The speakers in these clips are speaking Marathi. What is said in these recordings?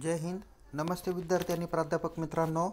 जय हिंद. नमस्ते विद्यार्थी आणि प्राध्यापक मित्रांनो.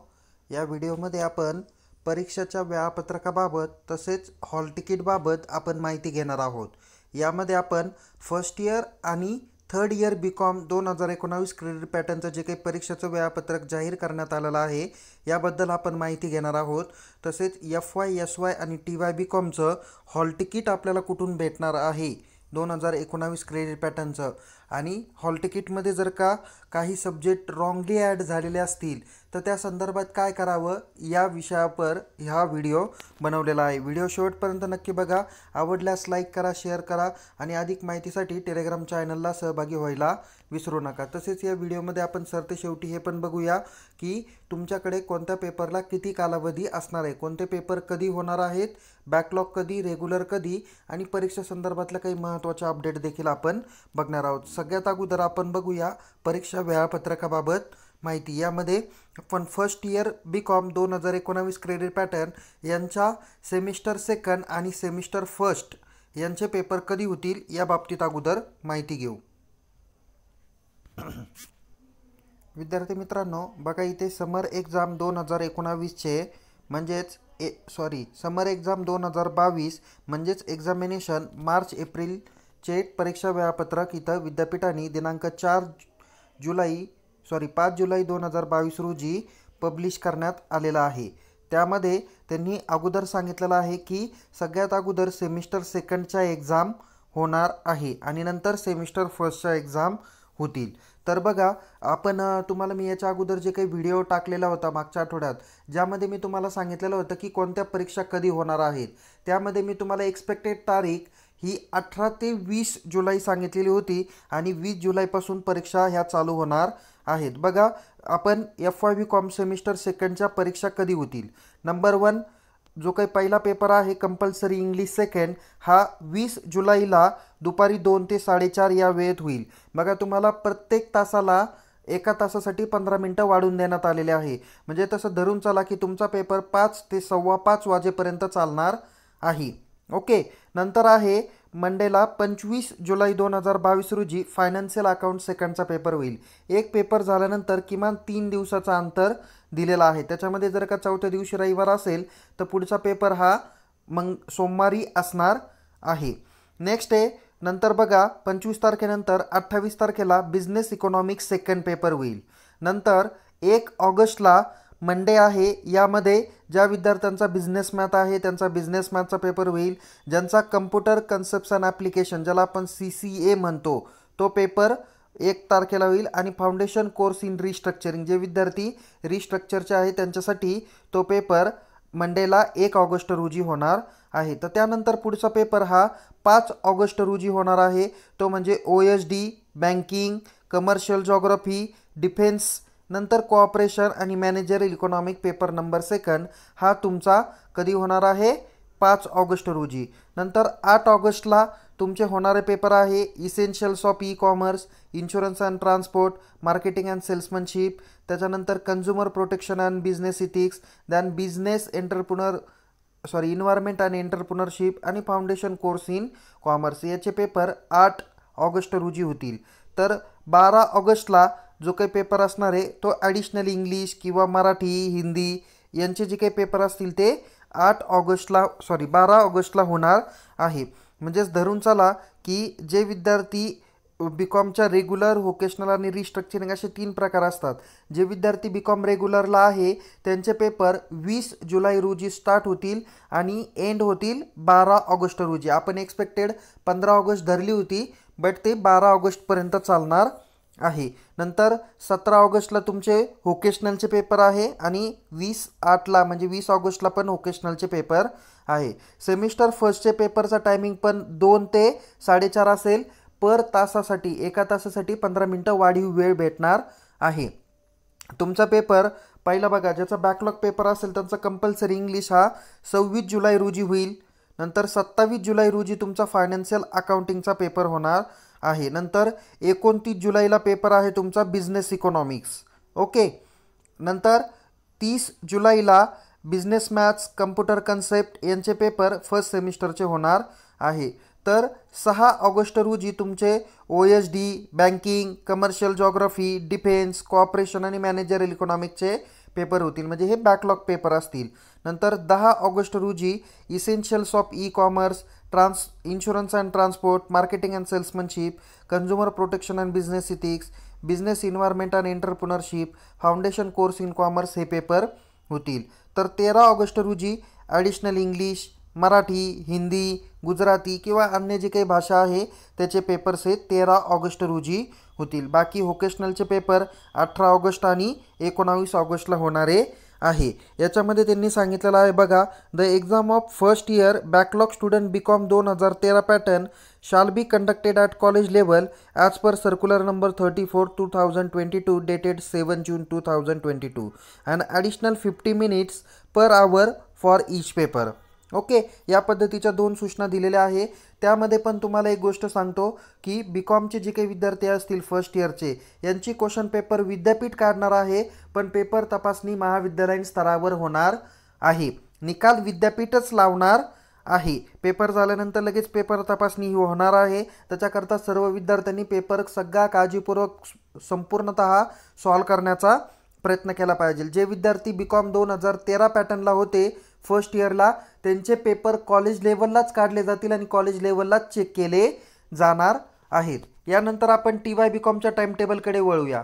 या व्हिडिओमध्ये आपण परीक्षेच्या वेळापत्रकाबाबत तसेच हॉल तिकीटबाबत आपण माहिती घेणार आहोत. यामध्ये आपण फर्स्ट इयर आणि थर्ड इयर बी.कॉम 2019 क्रेडिट पॅटर्नचं जे काही परीक्षेचं वेळापत्रक जाहीर करण्यात आलेलं आहे याबद्दल आपण माहिती घेणार आहोत. तसेच एफ.वाय, एस.वाय आणि टी.वाय बी.कॉमचं हॉल तिकीट आपल्याला कुठून भेटणार आहे 2019 क्रेडिट पॅटर्नचं, आणि हॉल तिकीटमध्ये जर का काही सब्जेक्ट रॉंगली ॲड झालेले असतील तर त्या संदर्भात काय करावं या विषयावर हा व्हिडिओ बनवलेला आहे. व्हिडिओ शेवटपर्यंत नक्की बघा. आवडल्यास लाईक करा, शेअर करा आणि अधिक माहितीसाठी टेलिग्राम चॅनलला सहभागी व्हायला विसरू नका. तसेच या व्हिडिओमध्ये आपण सरतेशेवटी हे पण बघूया की तुमच्याकडे कोणत्या पेपरला किती कालावधी असणार आहे, कोणते पेपर कधी होणार आहेत, बॅकलॉग कधी, रेग्युलर कधी आणि परीक्षा संदर्भातल्या काही महत्त्वाचे अपडेट देखील आपण बघणार आहोत. सगळ्यात अगोदर आपण बघूया परीक्षा वेळापत्रकाबाबत माहिती. यामध्ये आपण first year B Com 2019 credit pattern यांच्या सेमिस्टर सेकंड आणि सेमिस्टर फर्स्ट यांचे पेपर कधी होतील या बाबतीत अगोदर माहिती घेऊ. विद्यार्थी मित्रांनो, बघा इथे समर एक्झाम 2019चे म्हणजेच समर एक्झाम 2022 म्हणजेच एक्झामिनेशन मार्च एप्रिलचे परीक्षा वेळापत्रक इथं विद्यापीठाने दिनांक 5 जुलै 2022 रोजी पब्लिश करण्यात आलेला आहे. त्यामध्ये त्यांनी अगोदर सांगितलेलं आहे की सगळ्यात अगोदर सेमिस्टर सेकंडच्या एक्झाम होणार आहे आणि नंतर सेमिस्टर फर्स्टच्या एक्झाम होतील. तर बघा, आपण तुम्हाला मी याच्या अगोदर जे काही व्हिडिओ टाकलेला होता मागच्या आठवड्यात, ज्यामध्ये मी तुम्हाला सांगितलेलं होतं की कोणत्या परीक्षा कधी होणार आहेत, त्यामध्ये मी तुम्हाला एक्सपेक्टेड तारीख ही 18 ते 20 जुलै सांगितलेली होती आणि 20 जुलैपासून परीक्षा ह्या चालू होणार आहेत. बघा, आपण एफ.वाय बी.कॉम सेमिस्टर सेकंडच्या परीक्षा कधी होतील. नंबर 1 जो काही पहिला पेपर आहे कंपल्सरी इंग्लिश सेकंड, हा 20 जुलैला दुपारी 2 ते 4:30 या वेळेत होईल. बघा, तुम्हाला प्रत्येक तासाला एका तासासाठी 15 मिनटं वाढवून देण्यात आलेले आहे. म्हणजे तसं धरून चला की तुमचा पेपर 5 ते 5:15 वाजेपर्यंत चालणार आहे. ओके. नंतर आहे मंडेला 25 जुलै 2022 रोजी फायनान्शियल अकाउंट सेकंडचा पेपर होईल. एक पेपर झाल्यानंतर किमान 3 दिवसाचा अंतर दिलेला आहे. त्याच्यामध्ये जर का चौथ्या दिवशी रविवार असेल तर पुढचा पेपर हा सोमवारी असणार आहे. नेक्स्ट आहे नंतर बघा 25 तारखेनंतर 28 तारखेला बिझनेस इकॉनॉमिक्स सेकंड पेपर होईल. नंतर 1 ऑगस्टला मंडे आहे. यामध्ये ज्या विद्यार्थ्यांचा बिझनेस मॅथ आहे त्यांचा बिझनेस मॅथचा पेपर होईल. ज्यांचा कम्प्युटर कन्सेप्ट्स अँड ॲप्लिकेशन, ज्याला आपण CCA म्हणतो, तो पेपर 1 तारखेला होईल. आणि फाउंडेशन कोर्स इन रिस्ट्रक्चरिंग, जे विद्यार्थी रिस्ट्रक्चरचे आहे त्यांच्यासाठी तो पेपर मंडेला 1 ऑगस्ट रोजी होणार आहे. तर त्यानंतर पुढचा पेपर हा 5 ऑगस्ट रोजी होणार आहे. तो म्हणजे OSD, banking, commercial geography, defence, नंतर कोऑपरेशन आणि managerial economic paper number second हा तुमचा कधी होणार आहे 5 ऑगस्ट रोजी. नंतर 8 ऑगस्टला तुमचे होणारे पेपर आहे essentials of E commerce, insurance and transport, marketing and salesmanship, त्याच्यानंतर consumer protection and business ethics, then business environment and entrepreneurship आणि फाउंडेशन कोर्स इन कॉमर्स. याचे पेपर 8 ऑगस्ट रोजी होतील. तर 12 ऑगस्टला जो काही पेपर असणार आहे तो ॲडिशनल इंग्लिश किंवा मराठी, हिंदी यांचे जे काही पेपर असतील ते 12 ऑगस्टला होणार आहे. म्हणजेच धरून चला की जे विद्यार्थी बी.कॉमच्या रेग्युलर, व्होकेशनल आणि रिस्ट्रक्चरिंग असे 3 प्रकार असतात. जे विद्यार्थी बी.कॉम रेग्युलरला आहे त्यांचे पेपर 20 जुलै रोजी स्टार्ट होतील आणि एंड होतील 12 ऑगस्ट रोजी. आपण एक्सपेक्टेड 15 ऑगस्ट धरली होती, बट ते 12 ऑगस्टपर्यंत चालणार आहे. नंतर 17 ऑगस्टला तुमचे व्होकेशनलचे पेपर आहे आणि 20 ऑगस्टला पण व्होकेशनलचे पेपर आहे. सेमिस्टर फर्स्टचे पेपरचा टायमिंग पण 2 ते 4:30 असेल. पर तासासाठी एका तासासाठी 15 मिनटं वाढीव वेळ भेटणार आहे. तुमचा पेपर पहिला बघा, ज्याचा बॅकलॉग पेपर असेल त्यांचा कंपल्सरी इंग्लिश हा 26 जुलै रोजी होईल. नंतर 27 जुलै रोजी तुमचा फायनान्शियल अकाउंटिंगचा पेपर होणार आहे. नंतर 29 जुलैला पेपर आहे तुमचा बिझनेस इकॉनॉमिक्स. ओके. नंतर 30 जुलैला बिझनेस मॅथ्स, कम्प्युटर कन्सेप्ट यांचे पेपर फर्स्ट सेमिस्टरचे होणार आहे. तर 6 ऑगस्ट रोजी तुमचे OSD, banking, commercial geography, defence, cooperation आणि मॅनेजरल इकॉनॉमिकचे पेपर होतील, म्हणजे हे बॅकलॉग पेपर असतील. नंतर 10 ऑगस्ट रोजी essentials of E commerce, insurance and transport, marketing and salesmanship, consumer protection and business ethics, business environment and entrepreneurship, foundation course in commerce हे पेपर होतील. तर 13 ऑगस्ट रोजी ॲडिशनल इंग्लिश, मराठी, हिंदी, गुजराती किंवा अन्य जे काही भाषा आहे त्याचे पेपर्स हे 13 ऑगस्ट रोजी होतील. बाकी व्होकेशनलचे पेपर 18 ऑगस्ट आणि 19 ऑगस्टला होणारे आहे. याच्यामध्ये त्यांनी सांगितलेलं आहे बघा, the exam of first year backlog student BCom 2013 pattern shall be conducted at college level as per circular number 34/2022 dated 7 June 2022 and additional 50 minutes per hour for each paper. Okay, या पद्धतीच्या 2 सूचना दिलेल्या आहे. त्यामध्ये पण तुम्हाला एक गोष्ट सांगतो की BComचे जे काही विद्यार्थी असतील फर्स्ट इयरचे, यांची क्वेश्चन पेपर विद्यापीठ काढणार आहे, पण पेपर तपासणी महाविद्यालयीन स्तरावर होणार आहे. निकाल विद्यापीठच लावणार आहे. पेपर झाल्यानंतर लगेच पेपर तपासणी ही होणार आहे. त्याच्याकरता सर्व विद्यार्थ्यांनी पेपर सगळा काळजीपूर्वक संपूर्णतः सॉल्व करण्याचा प्रयत्न केला पाहिजे. जे विद्यार्थी BCom 2013 पॅटर्नला होते फर्स्ट इयरला, त्यांचे पेपर कॉलेज लेवललाच काढले जातील आणि कॉलेज लेवललाच चेक केले जाणार आहेत. यानंतर आपण TY BComच्या टाइम टेबलकडे वळूया.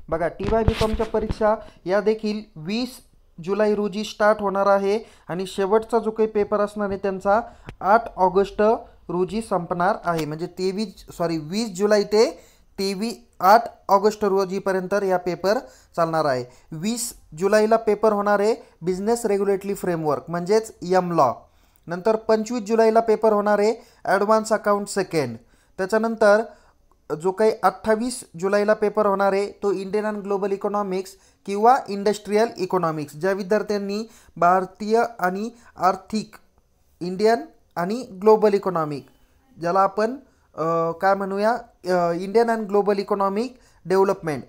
बघा, TY BComच्या परीक्षा या देखील 20 जुलै रोजी स्टार्ट होणार आहे आणि शेवटचा जो काही पेपर असणार आहे त्यांचा 8 ऑगस्ट रोजी संपणार आहे. म्हणजे 20 जुलै ते 8 ऑगस्ट रोजीपर्यंत या पेपर चालणार आहे. 20 जुलैला पेपर होणार आहे बिझनेस रेग्युलेटरी फ्रेमवर्क म्हणजेच लॉ. नंतर 25 जुलैला पेपर होणार आहे ॲडव्हान्स अकाउंट सेकंड. त्याच्यानंतर जो काही 28 जुलैला पेपर होणार आहे तो इंडियन अँड ग्लोबल इकॉनॉमिक्स किंवा इंडस्ट्रियल इकॉनॉमिक्स. ज्या विद्यार्थ्यांनी भारतीय आणि आर्थिक, इंडियन आणि ग्लोबल इकॉनॉमिक, ज्याला आपण काय म्हणूया Indian and global economic development,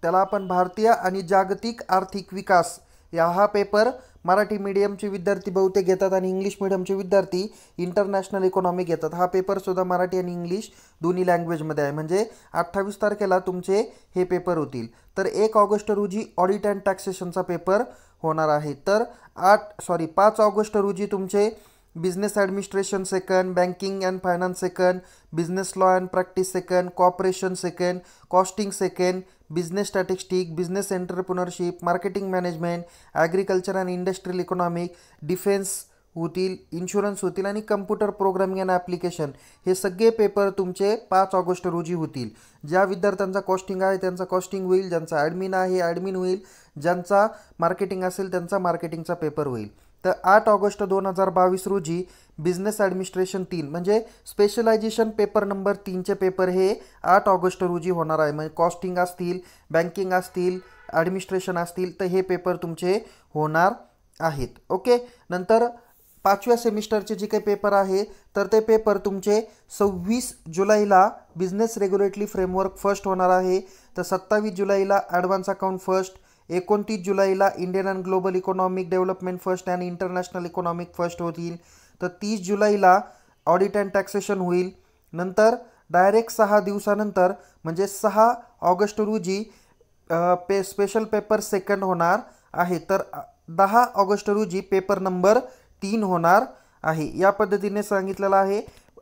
त्याला आपण भारतीय आणि जागतिक आर्थिक विकास, हा पेपर मराठी मीडियमचे विद्यार्थी बहुतेक घेतात आणि इंग्लिश मीडियमचे विद्यार्थी इंटरनॅशनल इकॉनॉमी घेतात. हा पेपरसुद्धा मराठी आणि इंग्लिश दोन्ही लँग्वेजमध्ये आहे. म्हणजे 28 तारखेला तुमचे हे पेपर होतील. तर 1 ऑगस्ट रोजी ऑडिट अँड टॅक्सेशनचा पेपर होणार आहे. तर 5 ऑगस्ट रोजी तुमचे business administration second, banking and finance second, business law and practice second, corporation second, costing second, business statistic, business entrepreneurship, marketing management, agriculture and industrial economic, defence होतील, इन्शुरन्स होतील आणि कम्प्युटर प्रोग्रामिंग अँड ॲप्लिकेशन, हे सगळे पेपर तुमचे 5 ऑगस्ट रोजी होतील. ज्या विद्यार्थ्यांचा कॉस्टिंग आहे त्यांचा कॉस्टिंग होईल, ज्यांचा ॲडमिन आहे ॲडमिन होईल, ज्यांचा मार्केटिंग असेल त्यांचा मार्केटिंगचा पेपर होईल. तर 8 ऑगस्ट 2022 रोजी बिझनेस ॲडमिनिस्ट्रेशन 3 म्हणजे स्पेशलायझेशन पेपर नंबर 3चे पेपर हे 8 ऑगस्ट रोजी होणार आहे. म्हणजे कॉस्टिंग असतील, बँकिंग असतील, ॲडमिनिस्ट्रेशन असतील, तर हे पेपर तुमचे होणार आहेत. ओके, नंतर 5व्या सेमिस्टरचे जे काही पेपर आहे तर ते पेपर तुमचे 26 जुलैला बिझनेस रेग्युलेटरी फ्रेमवर्क फर्स्ट होणार आहे. तर 27 जुलैला ॲडव्हान्स अकाउंट फर्स्ट, 29 जुलैला Indian and global economic development first आणि इंटरनॅशनल इकॉनॉमिक फर्स्ट होतील. तर 30 जुलैला ऑडिट अँड टॅक्सेशन होईल. नंतर डायरेक्ट 6 दिवसानंतर म्हणजे 6 ऑगस्ट रोजी स्पेशल पेपर सेकंड होणार आहे. तर 10 ऑगस्ट रोजी पेपर नंबर 3 होणार आहे. या पद्धतीने सांगितलेलं आहे.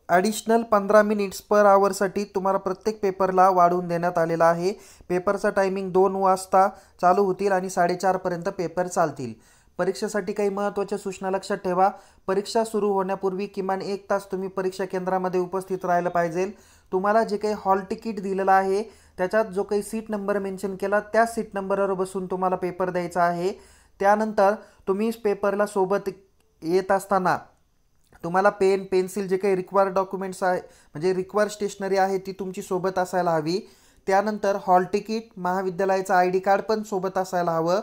ॲडिशनल 15 मिनिट्स पर आवरसाठी तुम्हाला प्रत्येक पेपरला वाढवून देण्यात आलेला आहे. पेपरचा टायमिंग 2 वाजता चालू होतील आणि 4:30पर्यंत पेपर चालतील. परीक्षेसाठी काही महत्त्वाच्या सूचना लक्षात ठेवा. परीक्षा सुरू होण्यापूर्वी किमान 1 तास तुम्ही परीक्षा केंद्रामध्ये उपस्थित राहायला पाहिजे. तुम्हाला जे काही हॉल तिकीट दिलेलं आहे त्याच्यात जो काही सीट नंबर मेन्शन केला त्या सीट नंबरवर बसून तुम्हाला पेपर द्यायचा आहे. त्यानंतर तुम्ही पेपरला सोबत येत असताना तुम्हाला पेन, पेन्सिल, जे काही रिक्वायर्ड डॉक्युमेंट्स आहे म्हणजे रिक्वायर्ड स्टेशनरी आहे ती तुमची सोबत असायला हवी. त्यानंतर हॉल तिकीट, महाविद्यालयाचं ID कार्ड पण सोबत असायला हवं.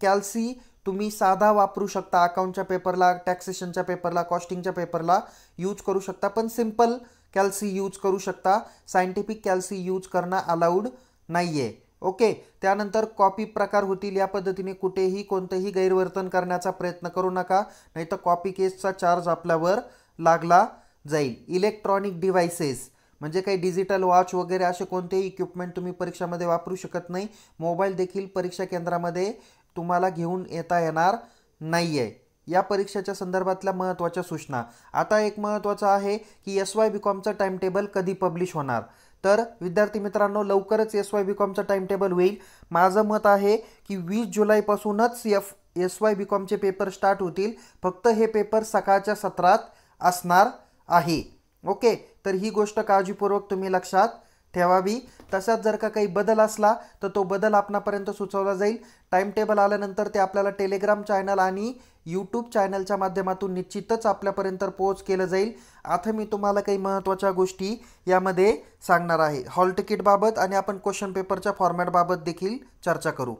कॅल्सी तुम्ही साधा वापरू शकता, अकाउंटच्या पेपरला, टॅक्सेशनच्या पेपरला, कॉस्टिंगच्या पेपरला यूज करू शकता, पण सिम्पल कॅल्सी यूज करू शकता. सायंटिफिक कॅल्सी यूज करणं अलाउड नाही आहे. ओके, त्यानंतर कॉपी प्रकार होतील, या पद्धतीने कुठेही कोणतेही गैरवर्तन करण्याचा प्रयत्न करू नका, नाहीतर कॉपी केसचा चार्ज आपल्यावर लागला जाईल. इलेक्ट्रॉनिक डिव्हाइसेस म्हणजे काही डिजिटल वॉच वगैरे असे कोणतेही इक्विपमेंट तुम्ही परीक्षामध्ये वापरू शकत नाही. मोबाईल देखील परीक्षा केंद्रामध्ये तुम्हाला घेऊन येता येणार नाही आहे. या परीक्षेच्या संदर्भातल्या महत्त्वाच्या सूचना. आता एक महत्त्वाचं आहे की SY-BCOMचं टाइम टेबल कधी पब्लिश होणार. तर विद्यार्थी मित्रांनो, लवकरच SY-BCOMचं टाइम टेबल होईल. माझं मत आहे की 20 जुलैपासूनच SY-BCOMचे पेपर स्टार्ट होतील. फक्त हे पेपर सकाळच्या सत्रात असणार आहे. ओके, तर ही गोष्ट काळजीपूर्वक तुम्ही लक्षात ठेवावी. तसाच जर का काही बदल असला तर तो बदल आपणापर्यंत सुचवला जाईल. टाइम टेबल आल्यानंतर ते आपल्याला टेलिग्राम चॅनल आणि यूट्यूब चॅनलच्या माध्यमातून निश्चितच आपल्यापर्यंत पोहोच केलं जाईल. आता मी तुम्हाला काही महत्त्वाच्या गोष्टी यामध्ये सांगणार आहे. हॉल तिकीटबाबत आणि आपण क्वेश्चन पेपरच्या फॉर्मॅटबाबत देखील चर्चा करू.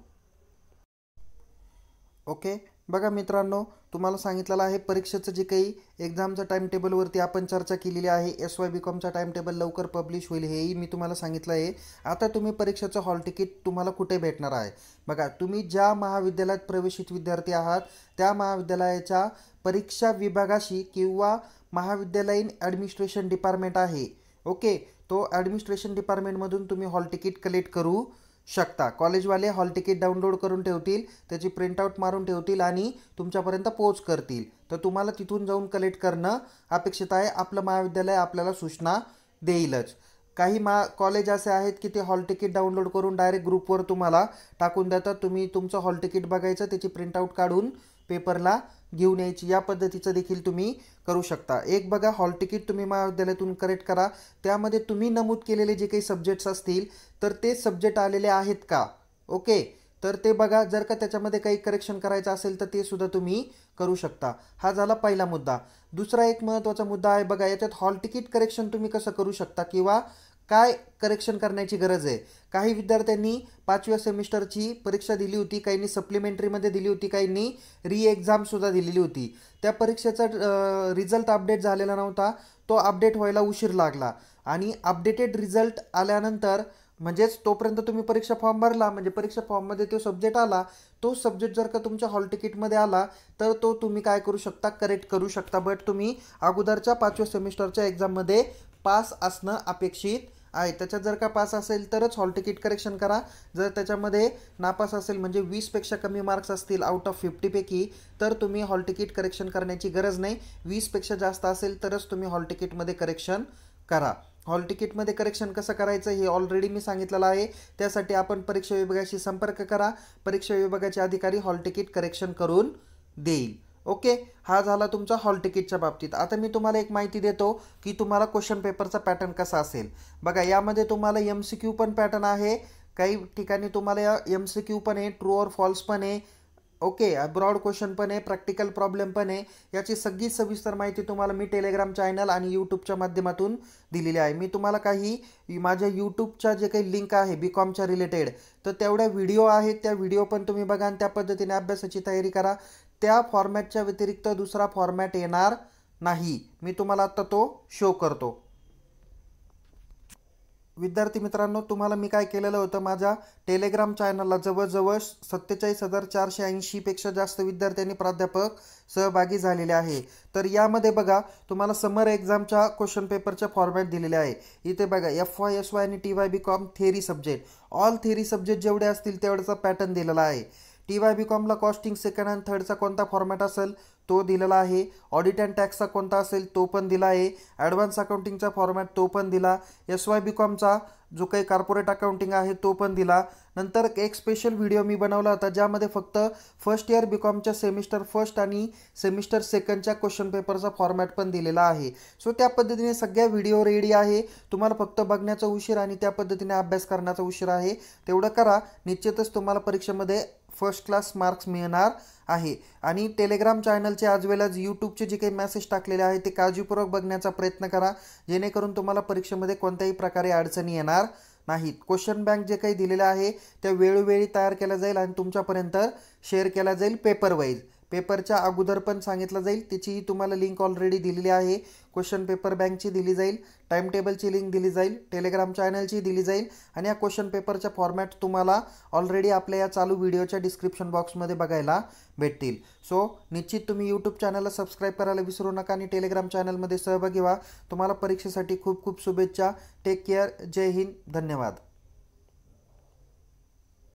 ओके, बघा मित्रांनो, तुम्हाला सांगितलेलं आहे परीक्षेचं जे काही एक्झामचं टाइम टेबलवरती आपण चर्चा केलेली आहे. SY-BCOMचा टाइम टेबल लवकर पब्लिश होईल हेही मी तुम्हाला सांगितलं आहे. आता तुम्ही परीक्षेचं हॉल तिकीट तुम्हाला कुठे भेटणार आहे. बघा, तुम्ही ज्या महाविद्यालयात प्रवेशित विद्यार्थी आहात त्या महाविद्यालयाच्या परीक्षा विभागाशी किंवा महाविद्यालयीन ॲडमिनिस्ट्रेशन डिपार्टमेंट आहे, ओके, तो ॲडमिनिस्ट्रेशन डिपार्टमेंटमधून तुम्ही हॉल तिकीट कलेक्ट करू शकता. कॉलेजवाले हॉल तिकीट डाउनलोड करून ठेवतील, त्याची प्रिंटआउट मारून ठेवतील आणि तुमच्यापर्यंत पोच करतील. तर तुम्हाला तिथून जाऊन कलेक्ट करणं अपेक्षित आहे. आपलं महाविद्यालय आपल्याला सूचना देईलच. काही कॉलेज असे आहेत की ते हॉल तिकीट डाउनलोड करून डायरेक्ट ग्रुपवर तुम्हाला टाकून देतात. तुम्ही तुमचं हॉल तिकीट बघायचं, त्याची प्रिंटआउट काढून पेपरला घेऊन यायची. या पद्धतीचं देखील तुम्ही करू शकता. एक बघा, हॉल तिकीट तुम्ही महाविद्यालयातून कलेक्ट करा. त्यामध्ये तुम्ही नमूद केलेले जे काही सब्जेक्ट्स असतील तर ते सब्जेक्ट आलेले आहेत का, ओके, तर ते बघा. जर का त्याच्यामध्ये काही करेक्शन करायचं असेल तर ते सुद्धा तुम्ही करू शकता. हा झाला पहिला मुद्दा. दुसरा एक महत्त्वाचा मुद्दा आहे बघा, याच्यात हॉल तिकीट करेक्शन तुम्ही कसं करू शकता किंवा काय करेक्शन करण्याची गरज आहे. काही विद्यार्थ्यांनी 5व्या सेमिस्टरची परीक्षा दिली होती, काहींनी सप्लिमेंटरीमध्ये दिली होती, काहींनी एक्झामसुद्धा दिलेली होती. त्या परीक्षेचा रिझल्ट अपडेट झालेला नव्हता, तो अपडेट व्हायला उशीर लागला आणि अपडेटेड रिझल्ट आल्यानंतर म्हणजेच तोपर्यंत तुम्ही परीक्षा फॉर्म भरला, म्हणजे परीक्षा फॉर्ममध्ये तो सब्जेक्ट आला, तो सब्जेक्ट जर का तुमच्या हॉल तिकीटमध्ये आला तर तो तुम्ही काय करू शकता, करेक्ट करू शकता. बट तुम्ही अगोदरच्या 5व्या सेमिस्टरच्या एक्झाममध्ये पास असणं अपेक्षित आहे. त्याच्यात जर का पास असेल तरच हॉल तिकीट करेक्शन करा. जर त्याच्यामध्ये नापास असेल म्हणजे 20पेक्षा कमी मार्क्स असतील आउट ऑफ 50पैकी तर तुम्ही हॉल तिकीट करेक्शन करण्याची गरज नाही. 20पेक्षा जास्त असेल तरच तुम्ही हॉल तिकीटमध्ये करेक्शन करा. हॉल तिकीटमध्ये करेक्शन कसं करायचं हे ऑलरेडी मी सांगितलेलं आहे. त्यासाठी आपण परीक्षा विभागाशी संपर्क करा. परीक्षा विभागाचे अधिकारी हॉल तिकीट करेक्शन करून देईल. ओके, हा झाला तुमचा हॉल तिकीटच्या बाबतीत. आता मी तुम्हाला एक माहिती देतो की तुम्हाला क्वेश्चन पेपरचा पॅटर्न कसा असेल. बघा, यामध्ये तुम्हाला MCQ पण पॅटर्न आहे, काही ठिकाणी तुम्हाला MCQ पण आहे, ट्रू और फॉल्स पण आहे, ओके, ब्रॉड क्वेश्चन पण आहे, प्रॅक्टिकल प्रॉब्लेम पण आहे. याची सगळी सविस्तर माहिती तुम्हाला मी टेलिग्राम चॅनल आणि यूट्यूबच्या माध्यमातून दिलेली आहे. मी तुम्हाला काही माझ्या यूट्यूबच्या जे काही लिंक आहे BCOMच्या रिलेटेड, तर तेवढ्या व्हिडिओ आहेत, त्या व्हिडिओ पण तुम्ही बघा आणि त्या पद्धतीने अभ्यासाची तयारी करा. त्या फॉर्मॅटच्या व्यतिरिक्त दुसरा फॉर्मॅट येणार नाही. मी तुम्हाला आता तो शो करतो. विद्यार्थी मित्रांनो, तुम्हाला मी काय केलेलं होतं, माझ्या टेलिग्राम चॅनलला जवळजवळ 47,480पेक्षा जास्त विद्यार्थ्यांनी प्राध्यापक सहभागी झालेले आहे. तर यामध्ये बघा, तुम्हाला समर एक्झामच्या क्वेश्चन पेपरच्या फॉर्मॅट दिलेले आहे. इथे बघा, FY, SY आणि TY-BCOM theory subject, all theory subject जेवढे असतील तेवढ्याचा पॅटर्न दिलेला आहे. TY-BCOMला कॉस्टिंग सेकंड आणि थर्डचा कोणता फॉर्मॅट असेल तो दिलेला आहे. ऑडिट अँड टॅक्सचा कोणता असेल तो पण दिला आहे. ॲडव्हान्स अकाउंटिंगचा फॉर्मॅट तो पण दिला. SY-BCOMचा जो काही कॉर्पोरेट अकाउंटिंग आहे तो पण दिला. नंतर एक स्पेशल व्हिडिओ मी बनवला होता ज्यामध्ये फक्त फर्स्ट इयर BCOMच्या सेमिस्टर फर्स्ट आणि सेमिस्टर सेकंडच्या क्वेश्चन पेपरचा फॉर्मॅट पण दिलेला आहे. सो त्या पद्धतीने सगळ्या व्हिडिओ रेडी आहे. तुम्हाला फक्त बघण्याचा उशीर आणि त्या पद्धतीने अभ्यास करण्याचा उशीर आहे. तेवढं करा, निश्चितच तुम्हाला परीक्षेमध्ये फर्स्ट क्लास मार्क्स मिळणार आहे. आणि टेलिग्राम चॅनलचे आज वेल आज यूट्यूबचे जे काही मेसेज टाकलेले आहे ते काळजीपूर्वक बघण्याचा प्रयत्न करा, जेणेकरून तुम्हाला परीक्षेमध्ये कोणत्याही प्रकारे अडचणी येणार नाहीत. क्वेश्चन बँक जे काही दिलेलं आहे त्या वेळोवेळी तयार केल्या जाईल आणि तुमच्यापर्यंत शेअर केला जाईल पेपर वाईज. पेपरच्या अगोदर पण सांगितलं जाईल, त्याचीही तुम्हाला लिंक ऑलरेडी दिलेली आहे. क्वेश्चन पेपर बँकची दिली जाईल, टाईम टेबलची लिंक दिली जाईल, टेलिग्राम चॅनलची दिली जाईल आणि या क्वेश्चन पेपरच्या फॉर्मॅट तुम्हाला ऑलरेडी आपल्या या चालू व्हिडिओच्या डिस्क्रिप्शन बॉक्समध्ये बघायला भेटतील. सो निश्चित तुम्ही यूट्यूब चॅनलला सबस्क्राईब करायला विसरू नका आणि टेलिग्राम चॅनलमध्ये सहभागी व्हा. तुम्हाला परीक्षेसाठी खूप खूप शुभेच्छा. Take care. जय हिंद. धन्यवाद.